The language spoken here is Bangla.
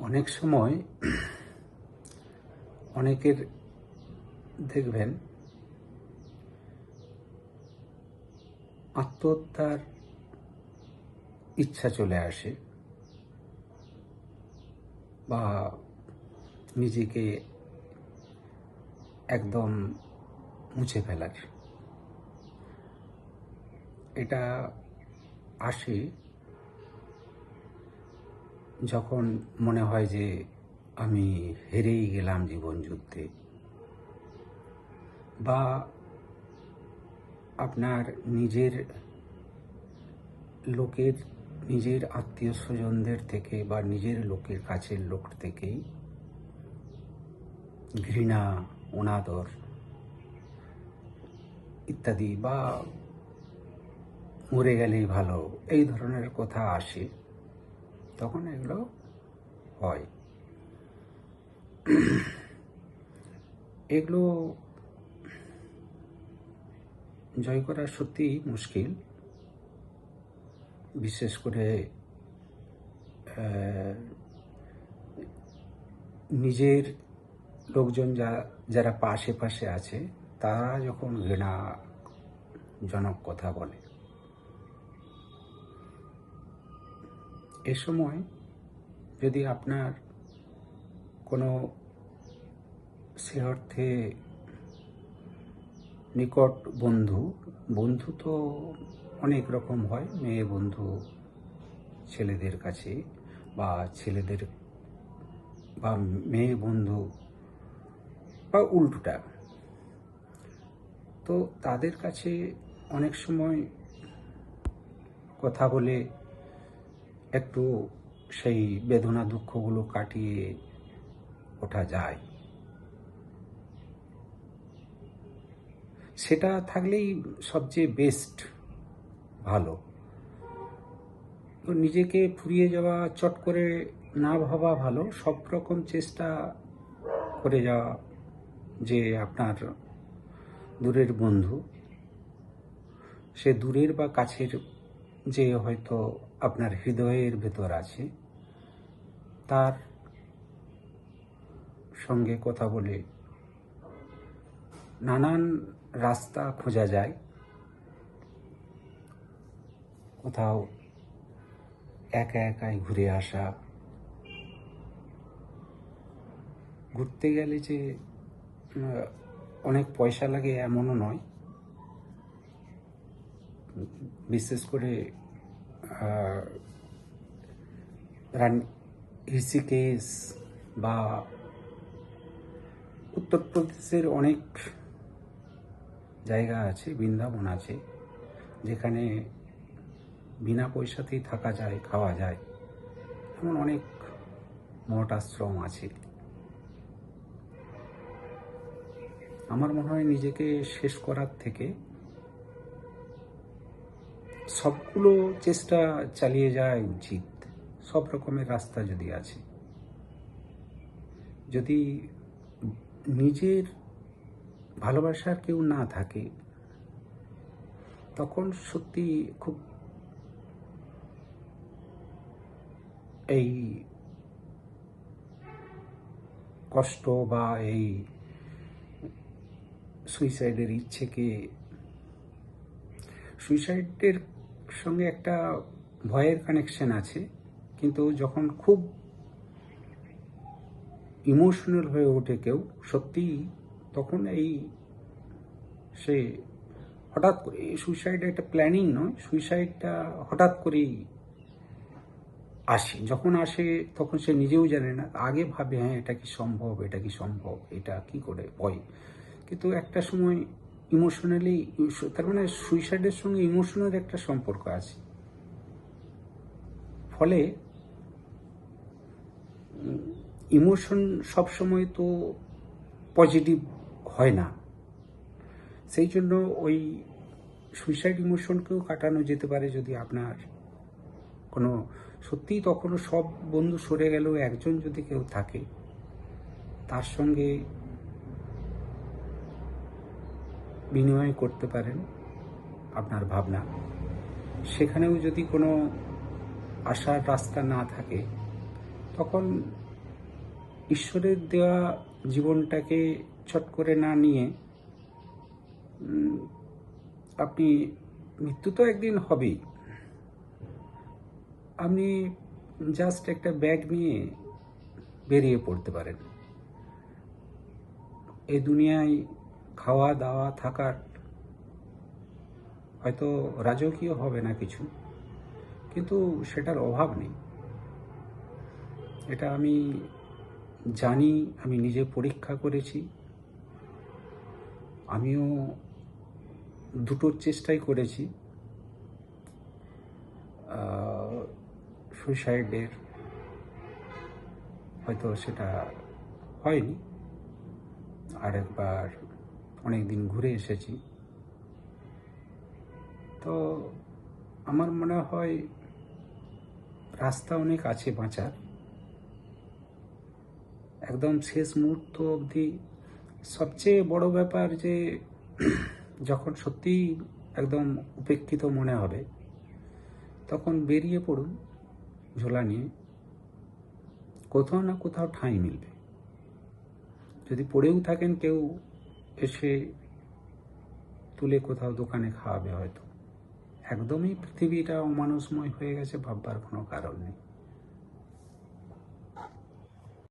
অনেক সময় অনেকের দেখবেন আত্মহত্যার ইচ্ছা চলে আসে বা নিজেকে একদম মুছে ফেলার। এটা আসে যখন মনে হয় যে আমি হেরেই গেলাম জীবন যুদ্ধে, বা আপনার নিজের লোকের নিজের আত্মীয় স্বজনদের থেকে বা নিজের লোকের কাছের লোক থেকেই ঘৃণা, অনাদর ইত্যাদি, বা মরে গেলেই ভালো, এই ধরনের কথা আসে, তখন এগুলো হয়। এগুলো জয় করা সত্যিই মুশকিল, বিশেষ করে নিজের লোকজন যারা পাশে আছে তারা যখন ঘৃণাজনক কথা বলে, এ সময় যদি আপনার কোনো সে অর্থে নিকট বন্ধু তো অনেক রকম হয়, মেয়ে বন্ধু ছেলেদের কাছে, বা ছেলেদের বা মেয়ে বন্ধু, বা উল্টোটা, তো তাদের কাছে অনেক সময় কথা বলে একটু সেই বেদনা দুঃখগুলো কাটিয়ে ওঠা যায়। সেটা থাকলেই সবচেয়ে বেস্ট, ভালো। তো নিজেকে ফুরিয়ে যাওয়া, চট করে না ভাবা ভালো, সব রকম চেষ্টা করে যাওয়া যে আপনার দূরের বন্ধু, সে দূরের বা কাছের, যে হয়তো আপনার হৃদয়ের ভেতর আছে, তার সঙ্গে কথা বলে নানান রাস্তা খোঁজা যায়। কোথাও একাই ঘুরে আসা, ঘুরতে গেলে যে অনেক পয়সা লাগে এমনও নয়। বিশেষ করে ঋষিকেশ বা উত্তরপ্রদেশের অনেক জায়গা আছে, বৃন্দাবন আছে, যেখানে বিনা পয়সাতেই থাকা যায়, খাওয়া যায়, এমন অনেক মঠ আশ্রম আছে। আমার মনে হয় নিজেকে শেষ করার থেকে সবগুলো চেষ্টা চালিয়ে যাওয়া উচিত। সব রকমের রাস্তা যদি আছে, যদি নিজের ভালোবাসার কেউ না থাকে, তখন সত্যি খুব এই কষ্ট বা এই সুইসাইডের সুইসাইডের সঙ্গে একটা ভয়ের কানেকশন আছে, কিন্তু যখন খুব ইমোশনাল হয়ে ওঠে কেউ সত্যি, তখন সে হঠাৎ করে, সুইসাইড একটা প্ল্যানিং নয়, সুইসাইডটা হঠাৎ করেই আসে। যখন আসে তখন সে নিজেও জানে না, আগে ভাবে হ্যাঁ এটা কি সম্ভব, এটা কি করে হয়। কিন্তু একটা সময় ইমোশনালি, তার মানে সুইসাইডের সঙ্গে ইমোশনের একটা সম্পর্ক আছে, ফলে ইমোশন সবসময় তো পজিটিভ হয় না। সেই জন্য ওই সুইসাইড ইমোশনকেও কাটানো যেতে পারে যদি আপনার কোনো সত্যিই, তখনও সব বন্ধু সরে গেলেও একজন যদি কেউ থাকে, তার সঙ্গে বিনিময় করতে পারেন আপনার ভাবনা। সেখানেও যদি কোনো আসার রাস্তা না থাকে, তখন ঈশ্বরের দেওয়া জীবনটাকে চট করে না নিয়ে আপনি, মৃত্যু তো একদিন হবেই, আপনি জাস্ট একটা ব্যাগ নিয়ে বেরিয়ে পড়তে পারেন। এই দুনিয়ায় খাওয়া দাওয়া থাকার হয়তো রাজকীয় হবে না কিছু, কিন্তু সেটার অভাব নেই। এটা আমি জানি, আমি নিজে পরীক্ষা করেছি। আমিও দুটোর চেষ্টাই করেছি, সুইসাইডের, হয়তো সেটা হয়নি। আরেকবার অনেক দিন ঘুরে এসেছি। তো আমার মনে হয় রাস্তা অনেক আছে বাঁচার। একদম শেষ মুহূর্ত অবধি সবচেয়ে বড় ব্যাপার যে যখন সত্যিই একদম উপেক্ষিত মনে হবে, তখন বেরিয়ে পড়ুন ঝোলা নিয়ে, কোথাও না কোথাও ঠাঁই মিলবে। যদি পড়েও থাকেন, কেউ এসে তুলে কোথাও দোকানে খাওয়াবে হয়তো। একদমই পৃথিবীটা অমানুষময় হয়ে গেছে ভাববার কোনো কারণ নেই।